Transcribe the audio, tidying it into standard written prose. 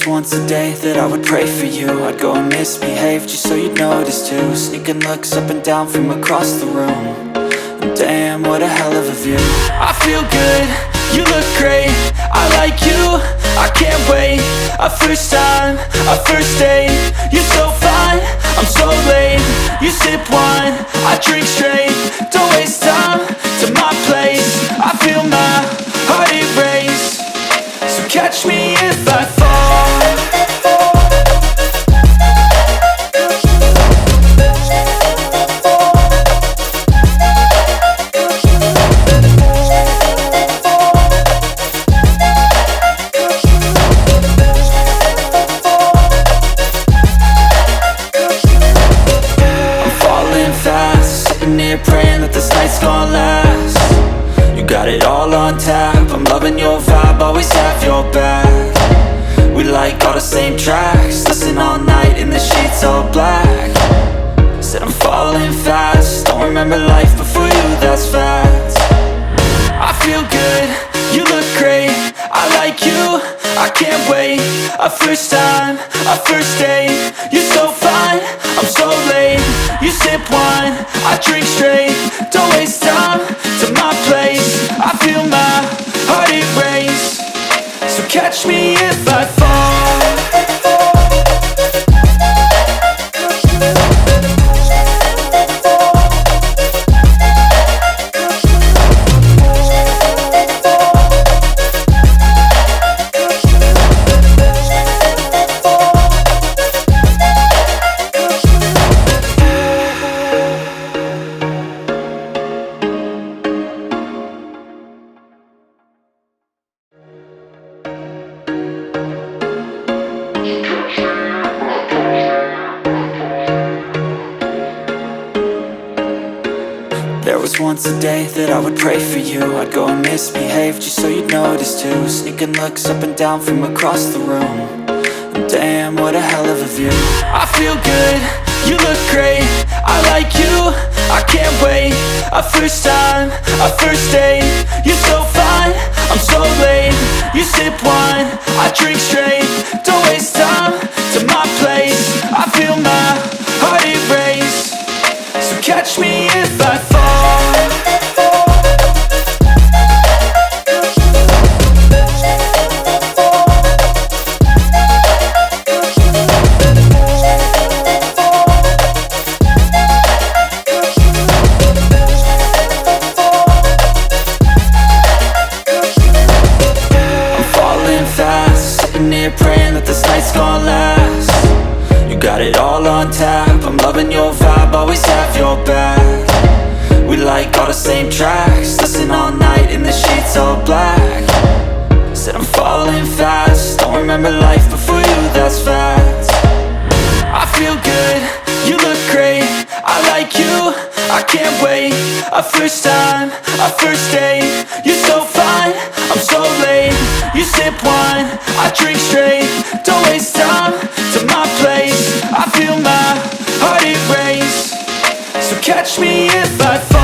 once a day that I would pray for you. I'd go and misbehave just so you'd notice too. Sneaking looks up and down from across the room. And damn, what a hell of a view. I feel good, you look great, I like you, I can't wait. A first time, a first date, you're so fine, I'm so late. You sip wine, I drink straight. Don't waste time to my place. I feel my heart erase. So catch me if I fall. Praying that this night's gonna last. You got it all on tap, I'm loving your vibe, always have your back. We like all the same tracks, listen all night in the sheets all black. Said I'm falling fast, don't remember life before you, that's fact. I feel good, you look great, I like you, I can't wait. A first time, a first date, you're so fine, I'm so late. You sip wine, I drink straight. Don't waste time to my place. I feel my heart erase. So catch me if I fall. There was once a day that I would pray for you. I'd go and misbehave just so you'd notice too. Sneaking looks up and down from across the room. And damn, what a hell of a view. I feel good, you look great, I like you, I can't wait. A first time, a first date, you're so fine, I'm so late. You sip wine, I drink straight. Don't waste time to my place. I feel my heart erase. So catch me if I fall. Praying that this night's gonna last. You got it all on tap, I'm loving your vibe, always have your back. We like all the same tracks, listen all night in the sheets all black. Said I'm falling fast, don't remember life before you, that's fact. I feel good, you look great, I like you, I can't wait. A first time, a first date, you're so fine, I'm so late. You sip wine, I drink straight. Don't waste time to my place. I feel my heart erase. So catch me if I fall.